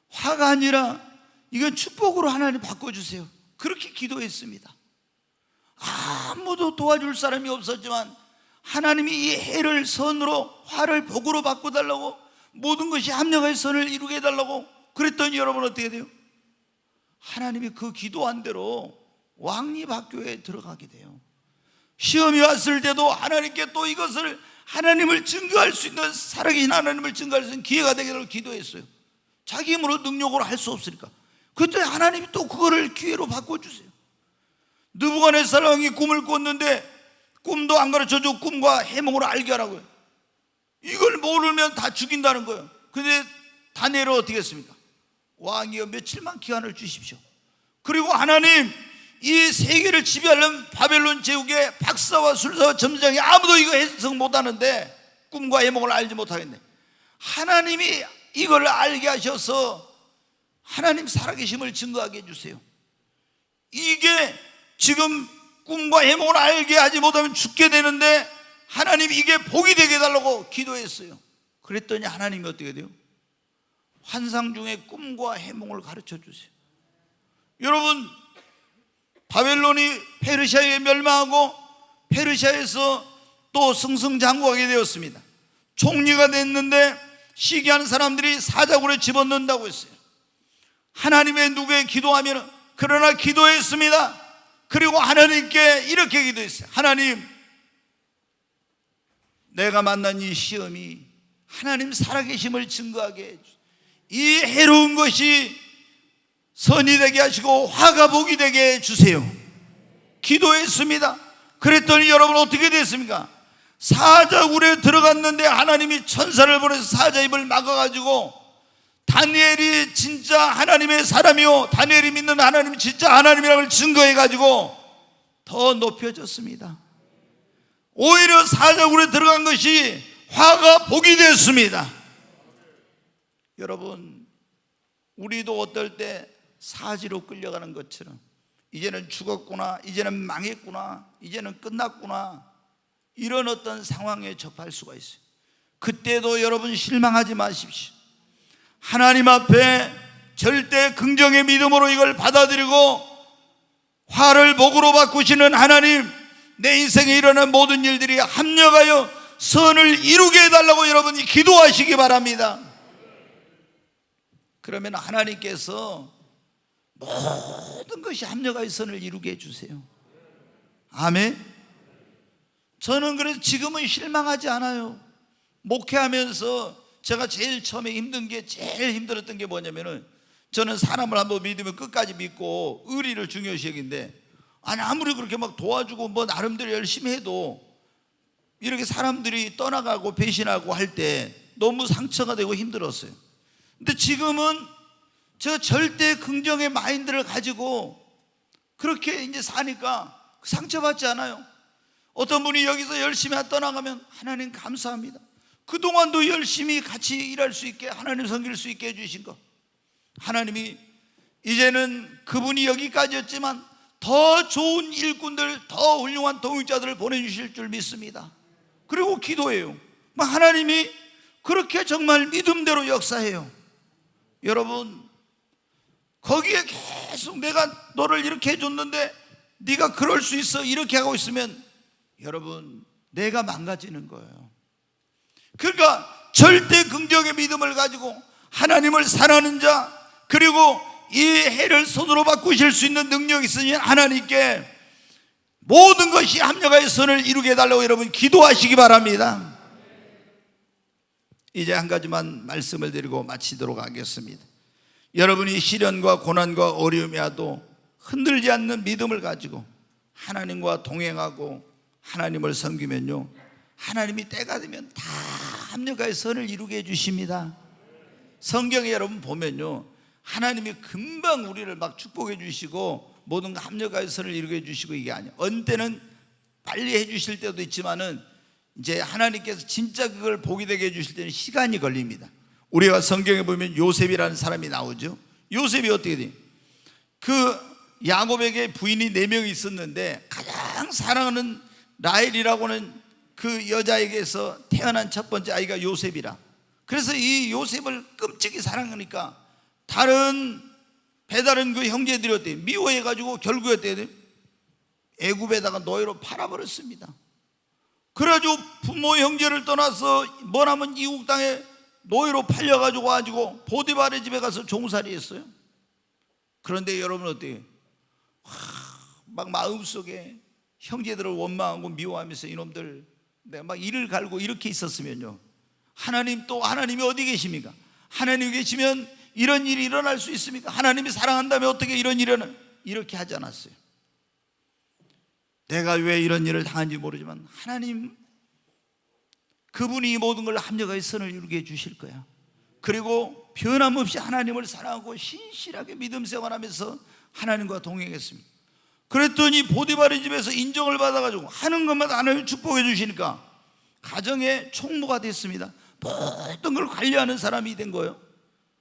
화가 아니라 이건 축복으로 하나님 바꿔주세요. 그렇게 기도했습니다. 아무도 도와줄 사람이 없었지만 하나님이 이 해를 선으로, 화를 복으로 바꿔달라고, 모든 것이 합력하여 선을 이루게 해달라고 그랬더니 여러분 어떻게 돼요? 하나님이 그 기도한 대로 왕립학교에 들어가게 돼요. 시험이 왔을 때도 하나님께 또 이것을 하나님을 증거할 수 있는, 살아계신 하나님을 증거할 수 있는 기회가 되게 하라고 기도했어요. 자기 힘으로 능력으로 할 수 없으니까. 그때 하나님이 또 그거를 기회로 바꿔주세요. 느부갓네살 왕이 꿈을 꿨는데 꿈도 안 가르쳐주고 꿈과 해몽을 알게 하라고요. 이걸 모르면 다 죽인다는 거예요. 근데 다니엘은 어떻게 했습니까? 왕이여 며칠만 기한을 주십시오. 그리고 하나님, 이 세계를 지배하려면 바벨론 제국의 박사와 술사와 점장이 아무도 이거 해석 못하는데 꿈과 해몽을 알지 못하겠네. 하나님이 이걸 알게 하셔서 하나님 살아계심을 증거하게 해주세요. 이게 지금 꿈과 해몽을 알게 하지 못하면 죽게 되는데 하나님이 이게 복이 되게 해달라고 기도했어요. 그랬더니 하나님이 어떻게 돼요? 환상 중에 꿈과 해몽을 가르쳐 주세요. 여러분, 바벨론이 페르시아에 멸망하고 페르시아에서 또 승승장구하게 되었습니다. 총리가 됐는데 시기하는 사람들이 사자굴에 집어넣는다고 했어요. 하나님의 누구에 기도하면, 그러나 기도했습니다. 그리고 하나님께 이렇게 기도했어요. 하나님, 내가 만난 이 시험이 하나님 살아계심을 증거하게 해주세요. 이 해로운 것이 선이 되게 하시고 화가 복이 되게 해주세요. 기도했습니다. 그랬더니 여러분 어떻게 됐습니까? 사자굴에 들어갔는데 하나님이 천사를 보내서 사자 입을 막아가지고 다니엘이 진짜 하나님의 사람이요, 다니엘이 믿는 하나님이 진짜 하나님이라는 걸 증거해가지고 더 높여졌습니다. 오히려 사자굴에 들어간 것이 화가 복이 됐습니다. 여러분, 우리도 어떨 때 사지로 끌려가는 것처럼 이제는 죽었구나, 이제는 망했구나, 이제는 끝났구나, 이런 어떤 상황에 접할 수가 있어요. 그때도 여러분 실망하지 마십시오. 하나님 앞에 절대 긍정의 믿음으로 이걸 받아들이고 화를 복으로 바꾸시는 하나님, 내 인생에 일어난 모든 일들이 합력하여 선을 이루게 해달라고 여러분이 기도하시기 바랍니다. 그러면 하나님께서 모든 것이 합력하여 선을 이루게 해주세요. 아멘. 저는 그래서 지금은 실망하지 않아요. 목회하면서 제가 제일 처음에 제일 힘들었던 게 뭐냐면은, 저는 사람을 한번 믿으면 끝까지 믿고 의리를 중요시 여기는데, 아무리 그렇게 막 도와주고 뭐 나름대로 열심히 해도 이렇게 사람들이 떠나가고 배신하고 할 때 너무 상처가 되고 힘들었어요. 근데 지금은 제가 절대 긍정의 마인드를 가지고 그렇게 이제 사니까 상처받지 않아요. 어떤 분이 여기서 열심히 떠나가면 하나님 감사합니다. 그동안도 열심히 같이 일할 수 있게, 하나님 섬길 수 있게 해주신 것, 하나님이 이제는 그분이 여기까지였지만 더 좋은 일꾼들, 더 훌륭한 동역자들을 보내주실 줄 믿습니다. 그리고 기도해요. 하나님이 그렇게 정말 믿음대로 역사해요. 여러분, 거기에 계속 내가 너를 이렇게 해줬는데 네가 그럴 수 있어, 이렇게 하고 있으면 여러분, 내가 망가지는 거예요. 그러니까 절대 긍정의 믿음을 가지고 하나님을 사랑하는 자, 그리고 이 해를 손으로 바꾸실 수 있는 능력이 있으니 하나님께 모든 것이 합력하여 선을 이루게 해달라고 여러분 기도하시기 바랍니다. 이제 한 가지만 말씀을 드리고 마치도록 하겠습니다. 여러분이 시련과 고난과 어려움이 와도 흔들지 않는 믿음을 가지고 하나님과 동행하고 하나님을 섬기면요, 하나님이 때가 되면 다 합력하여 선을 이루게 해주십니다. 성경에 여러분 보면요, 하나님이 금방 우리를 막 축복해 주시고 모든 합력하여 선을 이루게 해주시고, 이게 아니에요. 어느 때는 빨리 해주실 때도 있지만은 이제 하나님께서 진짜 그걸 복이 되게 해주실 때는 시간이 걸립니다. 우리가 성경에 보면 요셉이라는 사람이 나오죠. 요셉이 어떻게 돼요? 그 야곱에게 부인이 4명이 있었는데 가장 사랑하는 라헬이라고는 그 여자에게서 태어난 첫 번째 아이가 요셉이라. 그래서 이 요셉을 끔찍이 사랑하니까 다른 배다른 그 형제들이 어때요? 미워해가지고 결국에 어때요? 애굽에다가 노예로 팔아버렸습니다. 그래가지고 부모 형제를 떠나서 머나먼 이국 땅에 노예로 팔려가지고 보디발의 집에 가서 종살이 했어요. 그런데 여러분 어때요? 막 마음속에 형제들을 원망하고 미워하면서 이놈들 내가 막 이를 갈고 이렇게 있었으면요, 하나님이 어디 계십니까? 하나님이 계시면 이런 일이 일어날 수 있습니까? 하나님이 사랑한다면 어떻게 이런 일은 이렇게 하지 않았어요. 내가 왜 이런 일을 당한지 모르지만 하나님, 그분이 이 모든 걸 합력하여 선을 이루게 해주실 거야. 그리고 변함없이 하나님을 사랑하고 신실하게 믿음 생활하면서 하나님과 동행했습니다. 그랬더니 보디발의 집에서 인정을 받아가지고 하는 것마다 하나님 축복해 주시니까 가정의 총무가 됐습니다. 모든 걸 관리하는 사람이 된 거예요.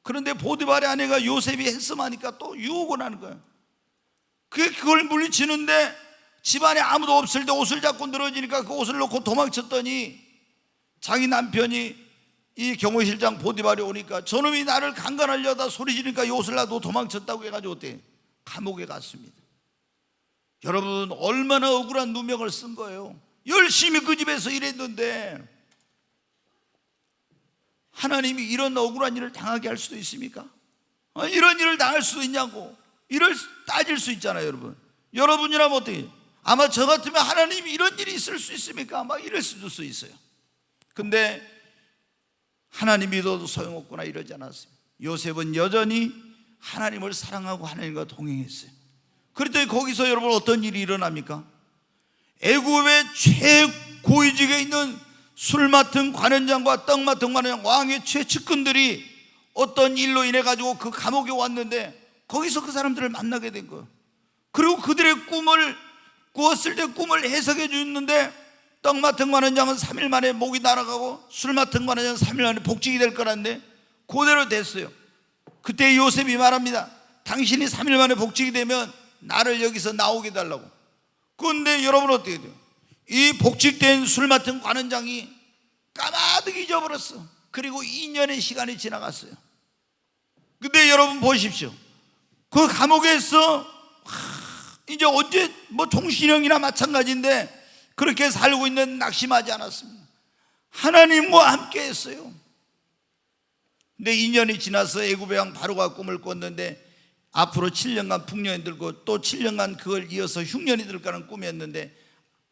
그런데 보디발의 아내가 요셉이 했음하니까 또 유혹을 하는 거예요. 그걸 물리치는데 집안에 아무도 없을 때 옷을 잡고 늘어지니까 그 옷을 놓고 도망쳤더니 자기 남편이 이 경호실장 보디발이 오니까 저놈이 나를 강간하려다 소리 지르니까 이 옷을 놔두고 도망쳤다고 해가지고 어때? 감옥에 갔습니다. 여러분, 얼마나 억울한 누명을 쓴 거예요. 열심히 그 집에서 일했는데 하나님이 이런 억울한 일을 당하게 할 수도 있습니까? 이런 일을 당할 수도 있냐고, 이를 따질 수 있잖아요. 여러분이라면 어떻게? 아마 저 같으면 하나님이 이런 일이 있을 수 있습니까? 막 이럴 수도 있어요. 근데 하나님 믿어도 소용없구나 이러지 않았습니다. 요셉은 여전히 하나님을 사랑하고 하나님과 동행했어요. 그랬더니 거기서 여러분 어떤 일이 일어납니까? 애굽의 최고위직에 있는 술 맡은 관원장과 떡 맡은 관원장, 왕의 최측근들이 어떤 일로 인해 가지고 그 감옥에 왔는데 거기서 그 사람들을 만나게 된 거예요. 그리고 그들의 꿈을 꾸었을 때 꿈을 해석해 주는데, 떡 맡은 관원장은 3일 만에 목이 날아가고 술 맡은 관원장은 3일 만에 복직이 될 거란데 그대로 됐어요. 그때 요셉이 말합니다. 당신이 3일 만에 복직이 되면 나를 여기서 나오게 해달라고. 그런데 여러분 어떻게 돼요? 이 복직된 술 맡은 관원장이 까마득히 잊어버렸어. 그리고 2년의 시간이 지나갔어요. 근데 여러분 보십시오. 그 감옥에서 이제 언제 종신형이나 마찬가지인데 그렇게 살고 있는 낙심하지 않았습니다. 하나님과 함께 했어요. 근데 2년이 지나서 애굽의 왕 바로가 꿈을 꿨는데 앞으로 7년간 풍년이 들고 또 7년간 그걸 이어서 흉년이 들까는 꿈이었는데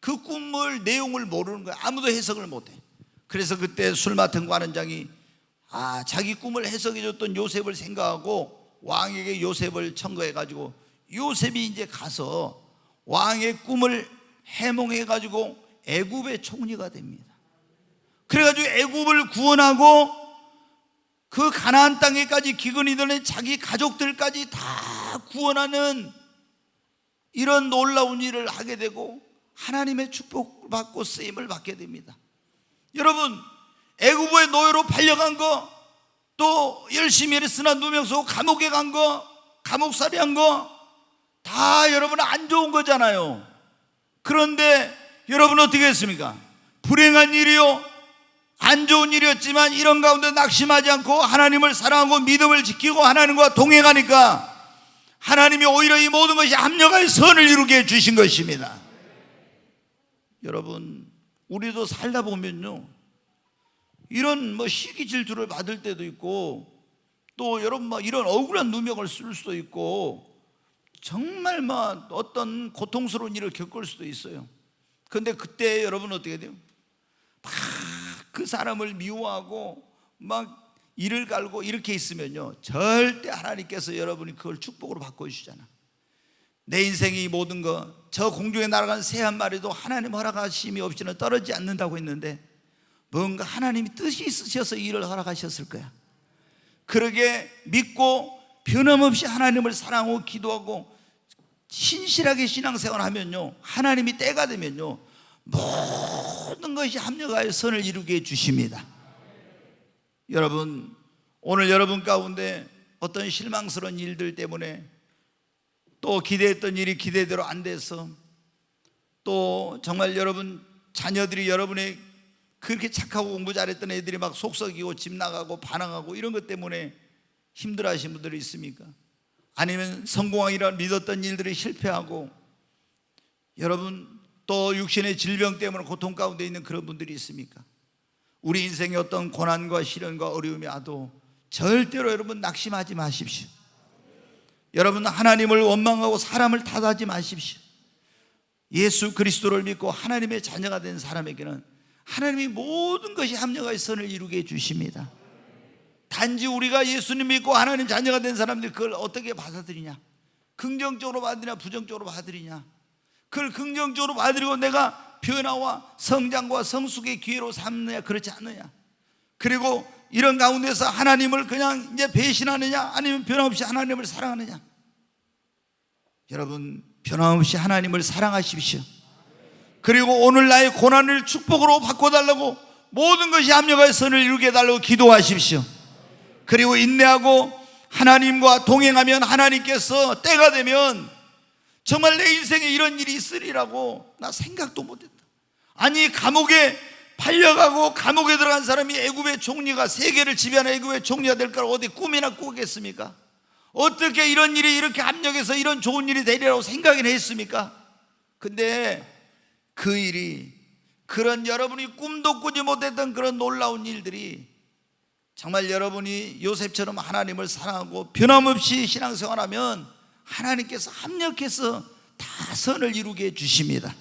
그 꿈을 내용을 모르는 거야. 아무도 해석을 못해. 그래서 그때 술 맡은 관원장이 자기 꿈을 해석해 줬던 요셉을 생각하고 왕에게 요셉을 청구해 가지고 요셉이 이제 가서 왕의 꿈을 해몽해 가지고 애굽의 총리가 됩니다. 그래 가지고 애굽을 구원하고 그 가나안 땅에까지 기근이 드는 자기 가족들까지 다 구원하는 이런 놀라운 일을 하게 되고 하나님의 축복을 받고 쓰임을 받게 됩니다. 여러분, 애굽의 노예로 팔려간 거, 또 열심히 일했으나 누명 쓰고 감옥에 간 거, 감옥살이 한 거 다 여러분 안 좋은 거잖아요. 그런데 여러분 어떻게 했습니까? 불행한 일이요, 안 좋은 일이었지만 이런 가운데 낙심하지 않고 하나님을 사랑하고 믿음을 지키고 하나님과 동행하니까 하나님이 오히려 이 모든 것이 합력하여 선을 이루게 해주신 것입니다. 여러분, 우리도 살다 보면요, 이런 시기 질투를 받을 때도 있고, 또 여러분 이런 억울한 누명을 쓸 수도 있고, 정말 어떤 고통스러운 일을 겪을 수도 있어요. 그런데 그때 여러분 어떻게 돼요? 막 그 사람을 미워하고 막 이를 갈고 이렇게 있으면요, 절대 하나님께서 여러분이 그걸 축복으로 바꿔주시잖아. 내 인생이 모든 거, 저 공중에 날아간 새 한 마리도 하나님 허락하심이 없이는 떨어지지 않는다고 했는데 뭔가 하나님이 뜻이 있으셔서 이 일을 허락하셨을 거야. 그러게 믿고 변함없이 하나님을 사랑하고 기도하고 신실하게 신앙생활을 하면요, 하나님이 때가 되면요, 모든 것이 합력하여 선을 이루게 해주십니다. 여러분, 오늘 여러분 가운데 어떤 실망스러운 일들 때문에 또 기대했던 일이 기대대로 안 돼서, 또 정말 여러분 자녀들이 여러분의 그렇게 착하고 공부 잘했던 애들이 막 속썩이고 집 나가고 반항하고 이런 것 때문에 힘들어하시는 분들이 있습니까? 아니면 성공하리라 믿었던 일들이 실패하고, 여러분 또 육신의 질병 때문에 고통 가운데 있는 그런 분들이 있습니까? 우리 인생에 어떤 고난과 시련과 어려움이 와도 절대로 여러분 낙심하지 마십시오. 여러분 하나님을 원망하고 사람을 탓하지 마십시오. 예수 그리스도를 믿고 하나님의 자녀가 된 사람에게는 하나님이 모든 것이 합력하여 선을 이루게 해주십니다. 단지 우리가 예수님 믿고 하나님 자녀가 된 사람들이 그걸 어떻게 받아들이냐, 긍정적으로 받으냐 부정적으로 받으리냐. 그걸 긍정적으로 받아들이고 내가 변화와 성장과 성숙의 기회로 삼느냐 그렇지 않느냐. 그리고 이런 가운데서 하나님을 그냥 이제 배신하느냐 아니면 변함없이 하나님을 사랑하느냐. 여러분 변함없이 하나님을 사랑하십시오. 그리고 오늘 나의 고난을 축복으로 바꿔달라고 모든 것이 합력하여 선을 이루게 해달라고 기도하십시오. 그리고 인내하고 하나님과 동행하면 하나님께서 때가 되면 정말 내 인생에 이런 일이 있으리라고 나 생각도 못했다. 아니 감옥에 팔려가고 감옥에 들어간 사람이 애굽의 총리가, 세계를 지배하는 애굽의 총리가 될 거라고 어디 꿈이나 꾸겠습니까? 어떻게 이런 일이 이렇게 합력해서 이런 좋은 일이 되리라고 생각이나 했습니까? 근데 그 일이, 그런 여러분이 꿈도 꾸지 못했던 그런 놀라운 일들이 정말 여러분이 요셉처럼 하나님을 사랑하고 변함없이 신앙생활하면 하나님께서 합력해서 다 선을 이루게 해주십니다.